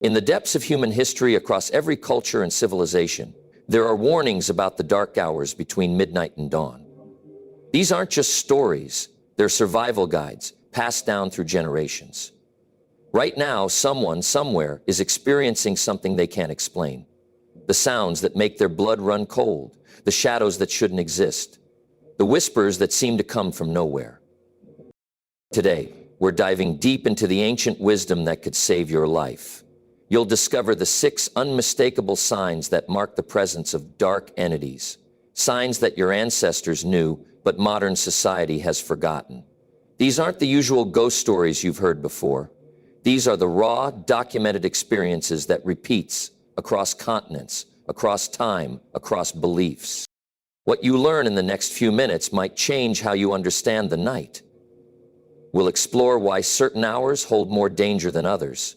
In the depths of human history across every culture and civilization, there are warnings about the dark hours between midnight and dawn. These aren't just stories, they're survival guides passed down through generations. Right now, someone, somewhere, is experiencing something they can't explain. The sounds that make their blood run cold, the shadows that shouldn't exist, the whispers that seem to come from nowhere. Today, we're diving deep into the ancient wisdom that could save your life. You'll discover the 6 unmistakable signs that mark the presence of dark entities, signs that your ancestors knew, but modern society has forgotten. These aren't the usual ghost stories you've heard before. These are the raw, documented experiences that repeats across continents, across time, across beliefs. What you learn in the next few minutes might change how you understand the night. We'll explore why certain hours hold more danger than others,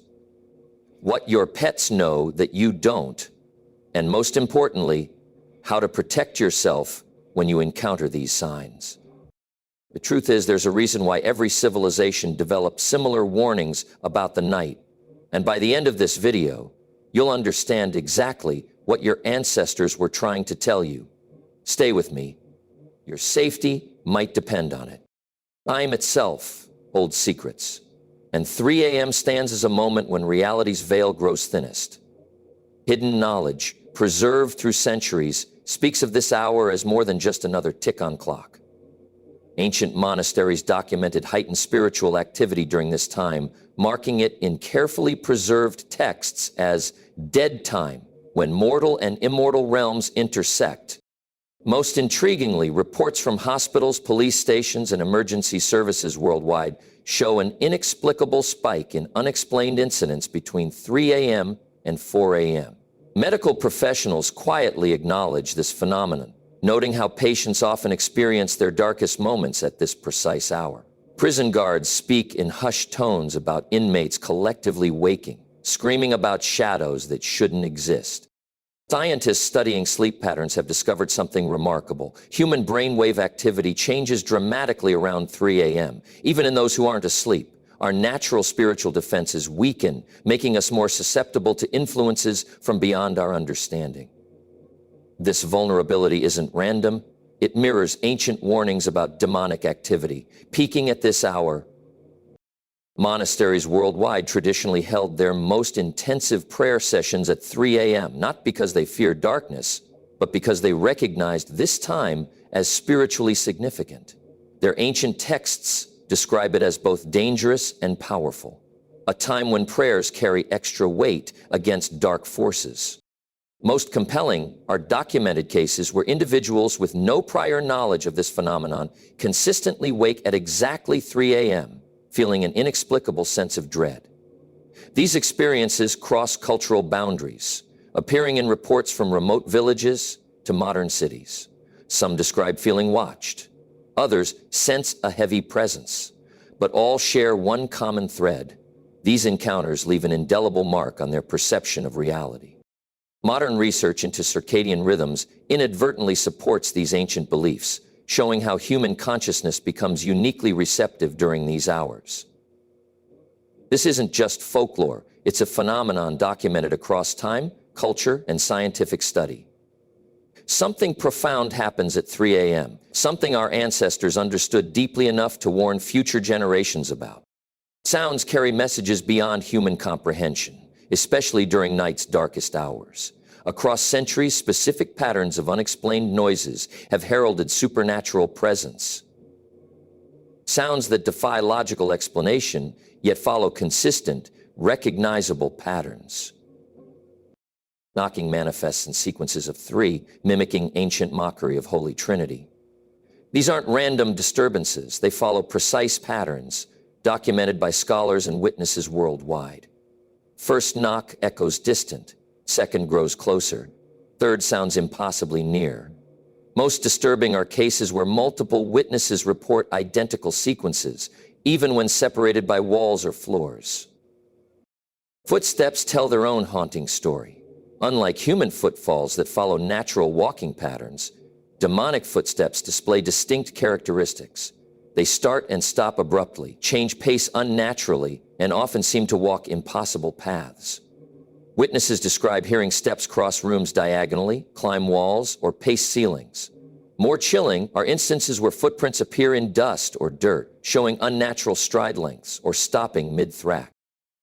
what your pets know that you don't, and most importantly, how to protect yourself when you encounter these signs. The truth is, there's a reason why every civilization developed similar warnings about the night, and by the end of this video, you'll understand exactly what your ancestors were trying to tell you. Stay with me. Your safety might depend on it. Time itself holds secrets, and 3 a.m. stands as a moment when reality's veil grows thinnest. Hidden knowledge, preserved through centuries, speaks of this hour as more than just another tick-on clock. Ancient monasteries documented heightened spiritual activity during this time, marking it in carefully preserved texts as dead time, when mortal and immortal realms intersect. Most intriguingly, reports from hospitals, police stations, and emergency services worldwide show an inexplicable spike in unexplained incidents between 3 a.m. and 4 a.m. Medical professionals quietly acknowledge this phenomenon, noting how patients often experience their darkest moments at this precise hour. Prison guards speak in hushed tones about inmates collectively waking, screaming about shadows that shouldn't exist. Scientists studying sleep patterns have discovered something remarkable. Human brainwave activity changes dramatically around 3 a.m. Even in those who aren't asleep, our natural spiritual defenses weaken, making us more susceptible to influences from beyond our understanding. This vulnerability isn't random. It mirrors ancient warnings about demonic activity. Peaking at this hour, monasteries worldwide traditionally held their most intensive prayer sessions at 3 a.m., not because they feared darkness, but because they recognized this time as spiritually significant. Their ancient texts describe it as both dangerous and powerful, a time when prayers carry extra weight against dark forces. Most compelling are documented cases where individuals with no prior knowledge of this phenomenon consistently wake at exactly 3 a.m., feeling an inexplicable sense of dread. These experiences cross cultural boundaries, appearing in reports from remote villages to modern cities. Some describe feeling watched. Others sense a heavy presence. But all share one common thread. These encounters leave an indelible mark on their perception of reality. Modern research into circadian rhythms inadvertently supports these ancient beliefs, showing how human consciousness becomes uniquely receptive during these hours. This isn't just folklore, it's a phenomenon documented across time, culture, and scientific study. Something profound happens at 3 a.m., something our ancestors understood deeply enough to warn future generations about. Sounds carry messages beyond human comprehension, especially during night's darkest hours. Across centuries, specific patterns of unexplained noises have heralded supernatural presence. Sounds that defy logical explanation, yet follow consistent, recognizable patterns. Knocking manifests in sequences of 3, mimicking ancient mockery of Holy Trinity. These aren't random disturbances, they follow precise patterns, documented by scholars and witnesses worldwide. First knock echoes distant, second grows closer, third sounds impossibly near. Most disturbing are cases where multiple witnesses report identical sequences, even when separated by walls or floors. Footsteps tell their own haunting story. Unlike human footfalls that follow natural walking patterns, demonic footsteps display distinct characteristics. They start and stop abruptly, change pace unnaturally, and often seem to walk impossible paths. Witnesses describe hearing steps cross rooms diagonally, climb walls, or pace ceilings. More chilling are instances where footprints appear in dust or dirt, showing unnatural stride lengths or stopping mid-thrack.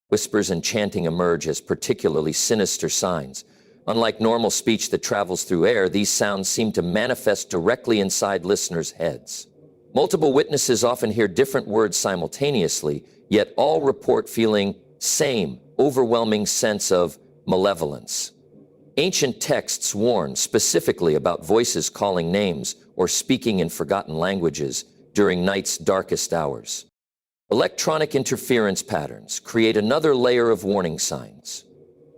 Whispers and chanting emerge as particularly sinister signs. Unlike normal speech that travels through air, these sounds seem to manifest directly inside listeners' heads. Multiple witnesses often hear different words simultaneously, yet all report feeling same, overwhelming sense of malevolence. Ancient texts warn specifically about voices calling names or speaking in forgotten languages during night's darkest hours. Electronic interference patterns create another layer of warning signs.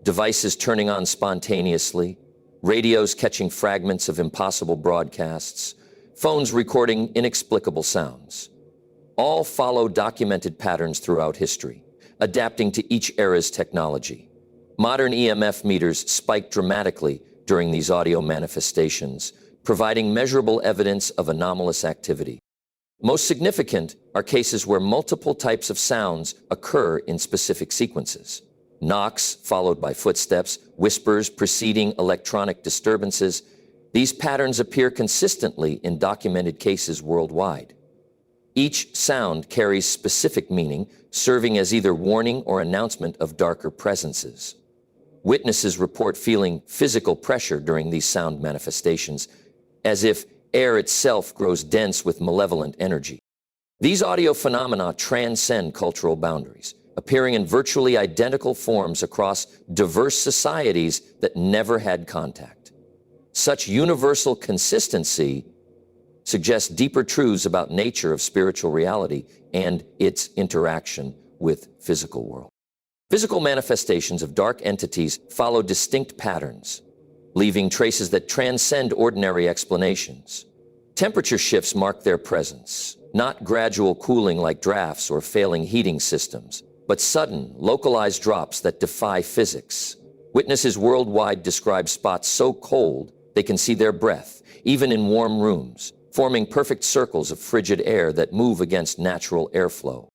Devices turning on spontaneously, radios catching fragments of impossible broadcasts, phones recording inexplicable sounds. All follow documented patterns throughout history, adapting to each era's technology. Modern EMF meters spike dramatically during these audio manifestations, providing measurable evidence of anomalous activity. Most significant are cases where multiple types of sounds occur in specific sequences. Knocks, followed by footsteps, whispers preceding electronic disturbances. These patterns appear consistently in documented cases worldwide. Each sound carries specific meaning, serving as either warning or announcement of darker presences. Witnesses report feeling physical pressure during these sound manifestations, as if air itself grows dense with malevolent energy. These audio phenomena transcend cultural boundaries, appearing in virtually identical forms across diverse societies that never had contact. Such universal consistency suggests deeper truths about nature of spiritual reality and its interaction with physical world. Physical manifestations of dark entities follow distinct patterns, leaving traces that transcend ordinary explanations. Temperature shifts mark their presence, not gradual cooling like drafts or failing heating systems, but sudden, localized drops that defy physics. Witnesses worldwide describe spots so cold they can see their breath, even in warm rooms, forming perfect circles of frigid air that move against natural airflow.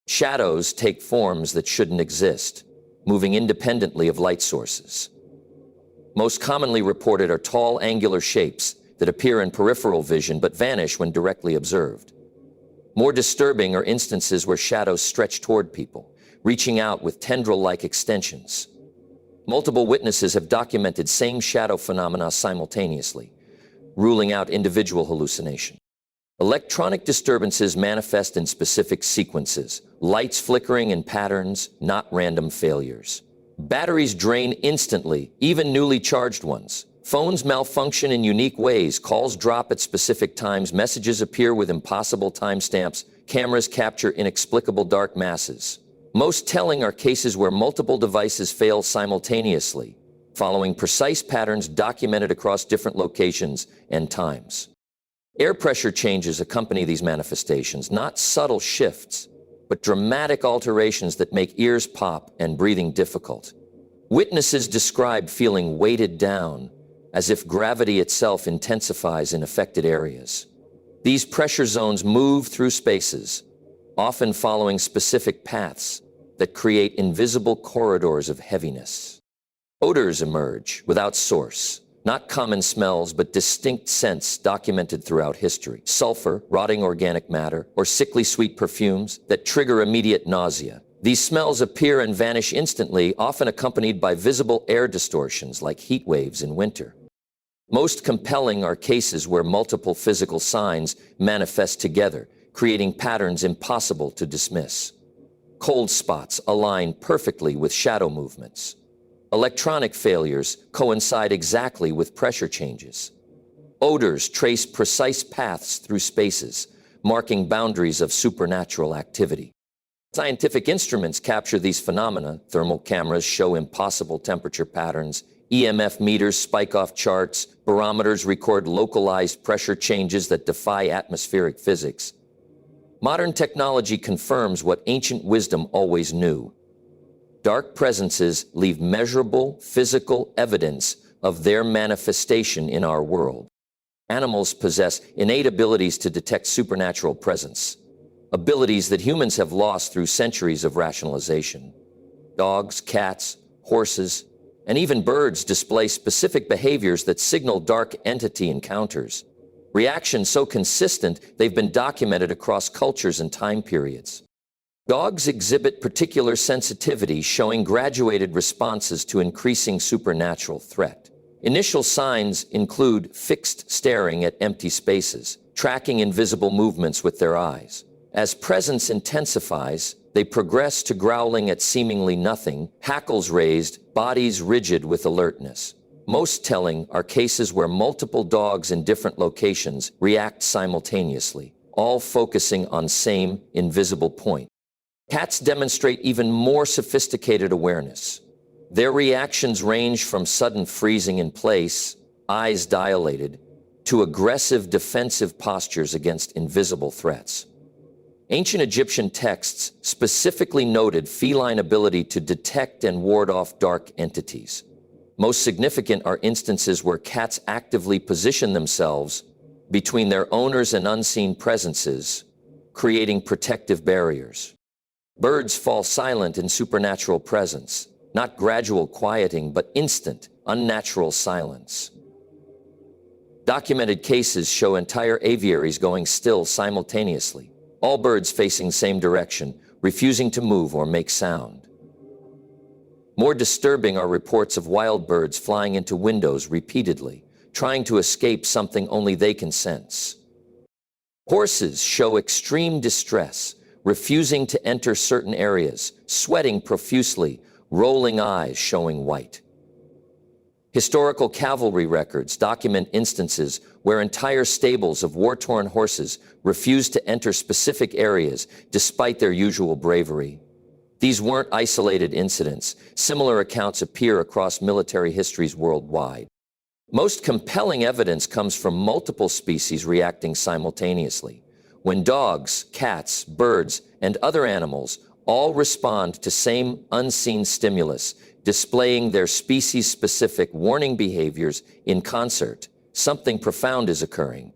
Shadows take forms that shouldn't exist, moving independently of light sources. Most commonly reported are tall, angular shapes that appear in peripheral vision but vanish when directly observed. More disturbing are instances where shadows stretch toward people, reaching out with tendril-like extensions. Multiple witnesses have documented same shadow phenomena simultaneously, ruling out individual hallucination. Electronic disturbances manifest in specific sequences, lights flickering in patterns, not random failures. Batteries drain instantly, even newly charged ones. Phones malfunction in unique ways, calls drop at specific times, messages appear with impossible timestamps, cameras capture inexplicable dark masses. Most telling are cases where multiple devices fail simultaneously, following precise patterns documented across different locations and times. Air pressure changes accompany these manifestations, not subtle shifts, but dramatic alterations that make ears pop and breathing difficult. Witnesses describe feeling weighted down, as if gravity itself intensifies in affected areas. These pressure zones move through spaces, often following specific paths that create invisible corridors of heaviness. Odors emerge without source, not common smells, but distinct scents documented throughout history. Sulfur, rotting organic matter, or sickly sweet perfumes that trigger immediate nausea. These smells appear and vanish instantly, often accompanied by visible air distortions like heat waves in winter. Most compelling are cases where multiple physical signs manifest together, creating patterns impossible to dismiss. Cold spots align perfectly with shadow movements. Electronic failures coincide exactly with pressure changes. Odors trace precise paths through spaces, marking boundaries of supernatural activity. Scientific instruments capture these phenomena. Thermal cameras show impossible temperature patterns. EMF meters spike off charts. Barometers record localized pressure changes that defy atmospheric physics. Modern technology confirms what ancient wisdom always knew. Dark presences leave measurable physical evidence of their manifestation in our world. Animals possess innate abilities to detect supernatural presence, abilities that humans have lost through centuries of rationalization. Dogs, cats, horses, and even birds display specific behaviors that signal dark entity encounters. Reactions so consistent, they've been documented across cultures and time periods. Dogs exhibit particular sensitivity, showing graduated responses to increasing supernatural threat. Initial signs include fixed staring at empty spaces, tracking invisible movements with their eyes. As presence intensifies, they progress to growling at seemingly nothing, hackles raised, bodies rigid with alertness. Most telling are cases where multiple dogs in different locations react simultaneously, all focusing on same invisible point. Cats demonstrate even more sophisticated awareness. Their reactions range from sudden freezing in place, eyes dilated, to aggressive defensive postures against invisible threats. Ancient Egyptian texts specifically noted feline ability to detect and ward off dark entities. Most significant are instances where cats actively position themselves between their owners and unseen presences, creating protective barriers. Birds fall silent in supernatural presence, not gradual quieting, but instant, unnatural silence. Documented cases show entire aviaries going still simultaneously, all birds facing same direction, refusing to move or make sound. More disturbing are reports of wild birds flying into windows repeatedly, trying to escape something only they can sense. Horses show extreme distress, refusing to enter certain areas, sweating profusely, rolling eyes showing white. Historical cavalry records document instances where entire stables of war-torn horses refused to enter specific areas despite their usual bravery. These weren't isolated incidents. Similar accounts appear across military histories worldwide. Most compelling evidence comes from multiple species reacting simultaneously. When dogs, cats, birds, and other animals all respond to same unseen stimulus, displaying their species-specific warning behaviors in concert, something profound is occurring.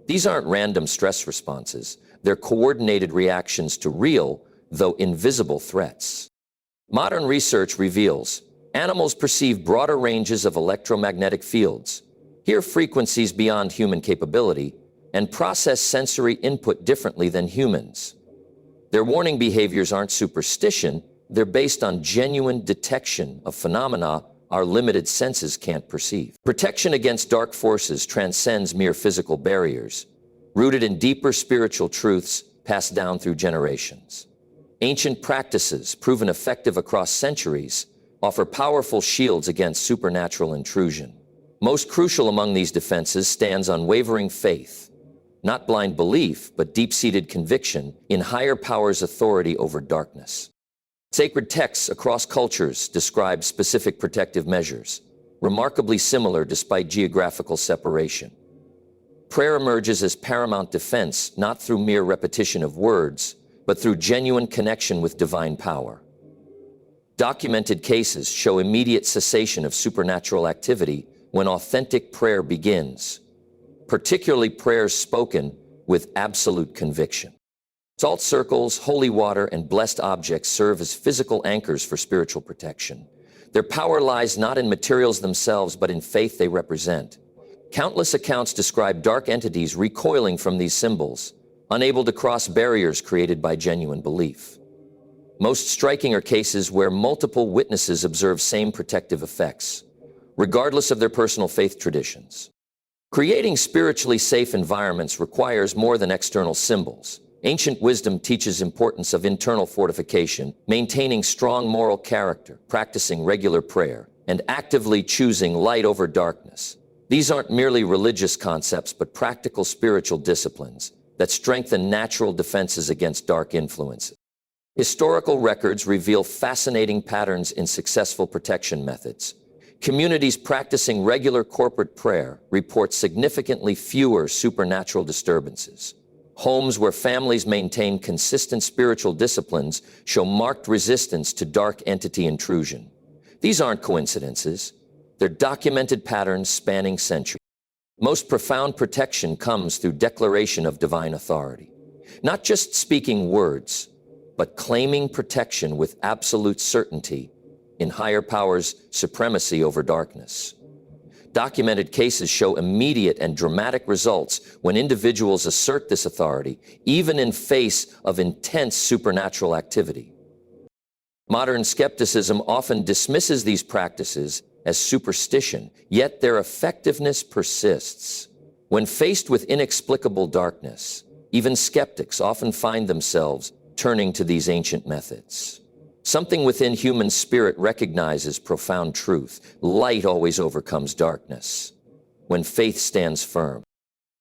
These aren't random stress responses. They're coordinated reactions to real, though invisible threats. Modern research reveals animals perceive broader ranges of electromagnetic fields, hear frequencies beyond human capability, and process sensory input differently than humans. Their warning behaviors aren't superstition, they're based on genuine detection of phenomena our limited senses can't perceive. Protection against dark forces transcends mere physical barriers, rooted in deeper spiritual truths passed down through generations. Ancient practices, proven effective across centuries, offer powerful shields against supernatural intrusion. Most crucial among these defenses stands unwavering faith, not blind belief, but deep-seated conviction in higher powers' authority over darkness. Sacred texts across cultures describe specific protective measures, remarkably similar despite geographical separation. Prayer emerges as paramount defense, not through mere repetition of words, but through genuine connection with divine power. Documented cases show immediate cessation of supernatural activity when authentic prayer begins, particularly prayers spoken with absolute conviction. Salt circles, holy water, and blessed objects serve as physical anchors for spiritual protection. Their power lies not in materials themselves, but in faith they represent. Countless accounts describe dark entities recoiling from these symbols, unable to cross barriers created by genuine belief. Most striking are cases where multiple witnesses observe same protective effects, regardless of their personal faith traditions. Creating spiritually safe environments requires more than external symbols. Ancient wisdom teaches importance of internal fortification, maintaining strong moral character, practicing regular prayer, and actively choosing light over darkness. These aren't merely religious concepts, but practical spiritual disciplines that strengthen natural defenses against dark influences. Historical records reveal fascinating patterns in successful protection methods. Communities practicing regular corporate prayer report significantly fewer supernatural disturbances. Homes where families maintain consistent spiritual disciplines show marked resistance to dark entity intrusion. These aren't coincidences. They're documented patterns spanning centuries. Most profound protection comes through declaration of divine authority. Not just speaking words, but claiming protection with absolute certainty in higher powers' supremacy over darkness. Documented cases show immediate and dramatic results when individuals assert this authority, even in face of intense supernatural activity. Modern skepticism often dismisses these practices as superstition, yet their effectiveness persists. When faced with inexplicable darkness, even skeptics often find themselves turning to these ancient methods. Something within human spirit recognizes profound truth. Light always overcomes darkness when faith stands firm.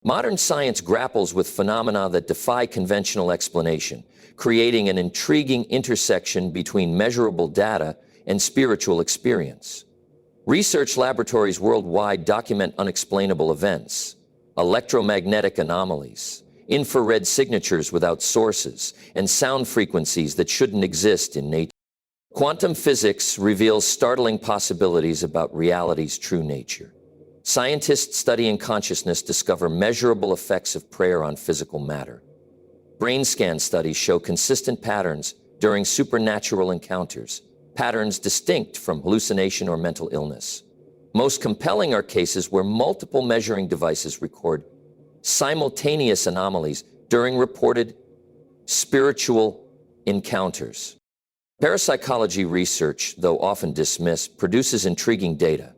Modern science grapples with phenomena that defy conventional explanation, creating an intriguing intersection between measurable data and spiritual experience. Research laboratories worldwide document unexplainable events, electromagnetic anomalies, infrared signatures without sources, and sound frequencies that shouldn't exist in nature. Quantum physics reveals startling possibilities about reality's true nature. Scientists studying consciousness discover measurable effects of prayer on physical matter. Brain scan studies show consistent patterns during supernatural encounters, patterns distinct from hallucination or mental illness. Most compelling are cases where multiple measuring devices record simultaneous anomalies during reported spiritual encounters. Parapsychology research, though often dismissed, produces intriguing data.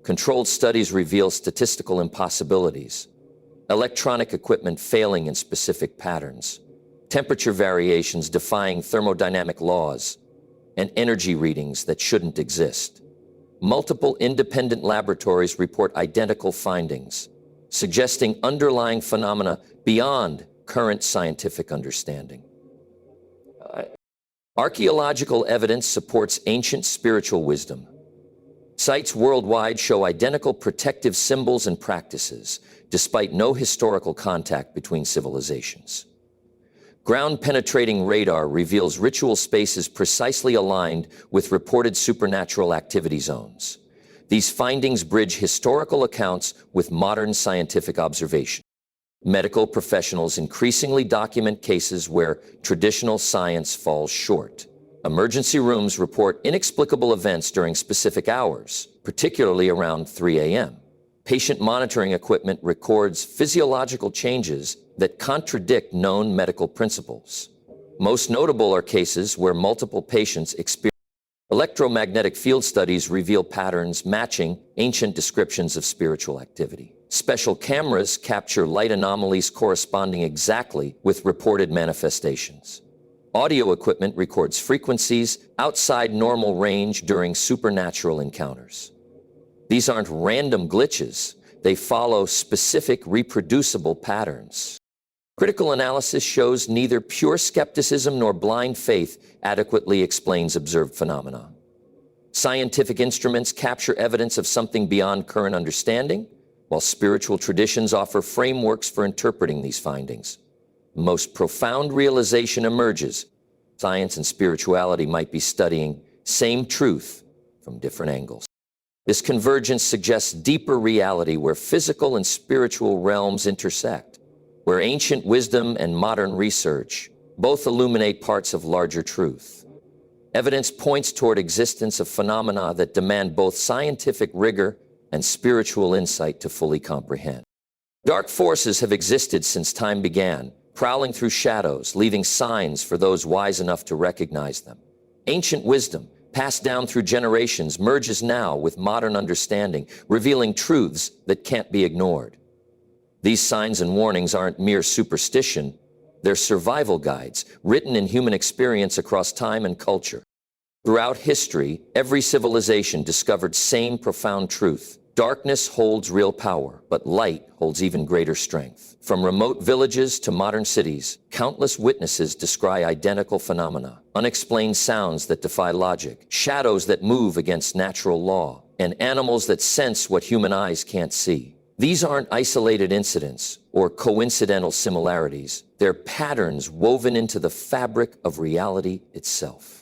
Controlled studies reveal statistical impossibilities, electronic equipment failing in specific patterns, temperature variations defying thermodynamic laws, and energy readings that shouldn't exist. Multiple independent laboratories report identical findings, suggesting underlying phenomena beyond current scientific understanding. Archaeological evidence supports ancient spiritual wisdom. Sites worldwide show identical protective symbols and practices, despite no historical contact between civilizations. Ground-penetrating radar reveals ritual spaces precisely aligned with reported supernatural activity zones. These findings bridge historical accounts with modern scientific observation. Medical professionals increasingly document cases where traditional science falls short. Emergency rooms report inexplicable events during specific hours, particularly around 3 a.m. Patient monitoring equipment records physiological changes that contradict known medical principles. Most notable are cases where multiple patients experience electromagnetic field studies reveal patterns matching ancient descriptions of spiritual activity. Special cameras capture light anomalies corresponding exactly with reported manifestations. Audio equipment records frequencies outside normal range during supernatural encounters. These aren't random glitches. They follow specific reproducible patterns. Critical analysis shows neither pure skepticism nor blind faith adequately explains observed phenomena. Scientific instruments capture evidence of something beyond current understanding, while spiritual traditions offer frameworks for interpreting these findings. The most profound realization emerges. Science and spirituality might be studying same truth from different angles. This convergence suggests deeper reality where physical and spiritual realms intersect, where ancient wisdom and modern research both illuminate parts of larger truth. Evidence points toward existence of phenomena that demand both scientific rigor and spiritual insight to fully comprehend. Dark forces have existed since time began, prowling through shadows, leaving signs for those wise enough to recognize them. Ancient wisdom, passed down through generations, merges now with modern understanding, revealing truths that can't be ignored. These signs and warnings aren't mere superstition, they're survival guides, written in human experience across time and culture. Throughout history, every civilization discovered same profound truth. Darkness holds real power, but light holds even greater strength. From remote villages to modern cities, countless witnesses descry identical phenomena, unexplained sounds that defy logic, shadows that move against natural law, and animals that sense what human eyes can't see. These aren't isolated incidents or coincidental similarities. They're patterns woven into the fabric of reality itself.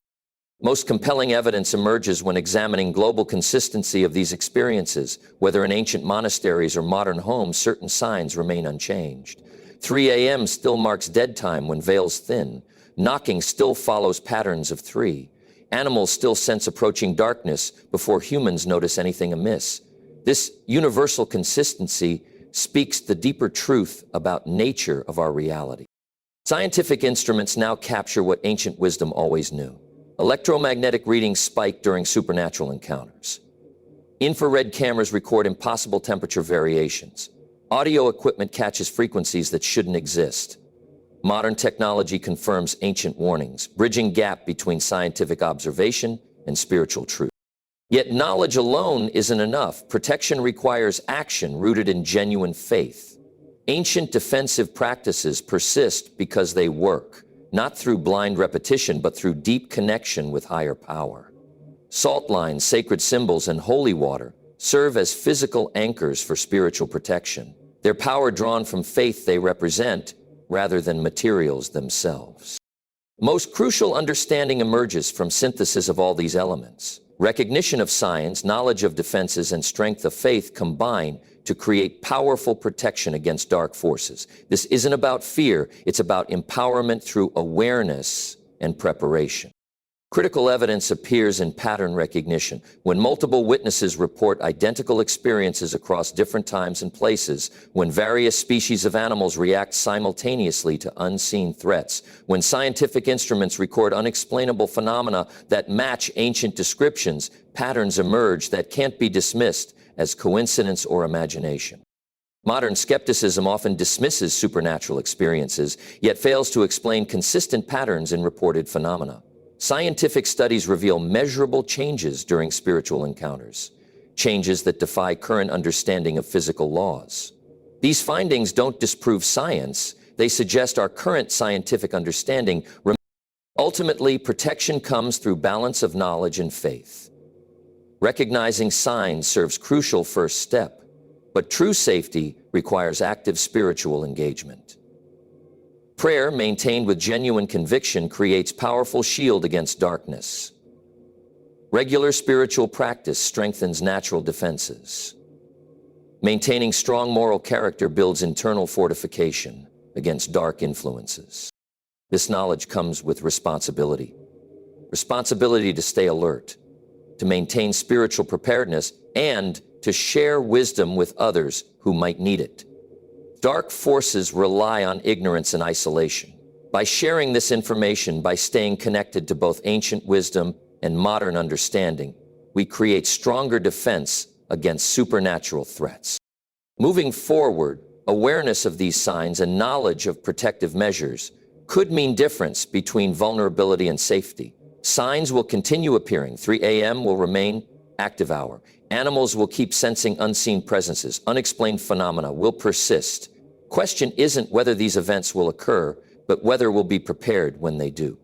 Most compelling evidence emerges when examining global consistency of these experiences. Whether in ancient monasteries or modern homes, certain signs remain unchanged. 3 a.m. still marks dead time when veils thin. Knocking still follows patterns of 3. Animals still sense approaching darkness before humans notice anything amiss. This universal consistency speaks the deeper truth about nature of our reality. Scientific instruments now capture what ancient wisdom always knew. Electromagnetic readings spike during supernatural encounters. Infrared cameras record impossible temperature variations. Audio equipment catches frequencies that shouldn't exist. Modern technology confirms ancient warnings, bridging gap between scientific observation and spiritual truth. Yet knowledge alone isn't enough. Protection requires action rooted in genuine faith. Ancient defensive practices persist because they work, not through blind repetition, but through deep connection with higher power. Salt lines, sacred symbols, and holy water serve as physical anchors for spiritual protection, their power drawn from faith they represent rather than materials themselves. Most crucial understanding emerges from synthesis of all these elements. Recognition of science, knowledge of defenses, and strength of faith combine to create powerful protection against dark forces. This isn't about fear, it's about empowerment through awareness and preparation. Critical evidence appears in pattern recognition. When multiple witnesses report identical experiences across different times and places, when various species of animals react simultaneously to unseen threats, when scientific instruments record unexplainable phenomena that match ancient descriptions, patterns emerge that can't be dismissed as coincidence or imagination. Modern skepticism often dismisses supernatural experiences, yet fails to explain consistent patterns in reported phenomena. Scientific studies reveal measurable changes during spiritual encounters, changes that defy current understanding of physical laws. These findings don't disprove science, they suggest our current scientific understanding. Ultimately, protection comes through balance of knowledge and faith. Recognizing signs serves crucial first step, but true safety requires active spiritual engagement. Prayer, maintained with genuine conviction, creates powerful shield against darkness. Regular spiritual practice strengthens natural defenses. Maintaining strong moral character builds internal fortification against dark influences. This knowledge comes with responsibility. Responsibility to stay alert, to maintain spiritual preparedness, and to share wisdom with others who might need it. Dark forces rely on ignorance and isolation. By sharing this information, by staying connected to both ancient wisdom and modern understanding, we create stronger defense against supernatural threats. Moving forward, awareness of these signs and knowledge of protective measures could mean difference between vulnerability and safety. Signs will continue appearing. 3 a.m. will remain active hour. Animals will keep sensing unseen presences. Unexplained phenomena will persist. Question isn't whether these events will occur, but whether we'll be prepared when they do.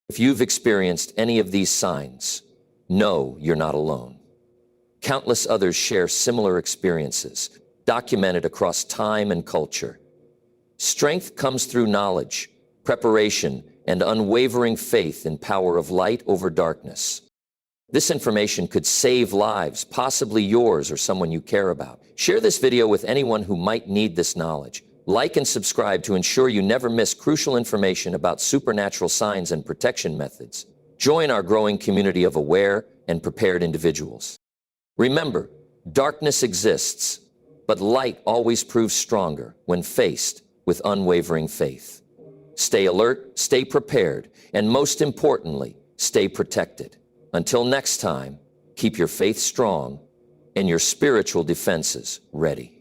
If you've experienced any of these signs, know you're not alone. Countless others share similar experiences, documented across time and culture. Strength comes through knowledge, preparation, and unwavering faith in power of light over darkness. This information could save lives, possibly yours or someone you care about. Share this video with anyone who might need this knowledge. Like and subscribe to ensure you never miss crucial information about supernatural signs and protection methods. Join our growing community of aware and prepared individuals. Remember, darkness exists, but light always proves stronger when faced with unwavering faith. Stay alert, stay prepared, and most importantly, stay protected. Until next time, keep your faith strong and your spiritual defenses ready.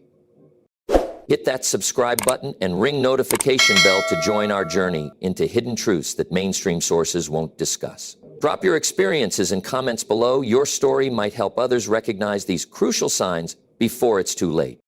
Hit that subscribe button and ring notification bell to join our journey into hidden truths that mainstream sources won't discuss. Drop your experiences in comments below. Your story might help others recognize these crucial signs before it's too late.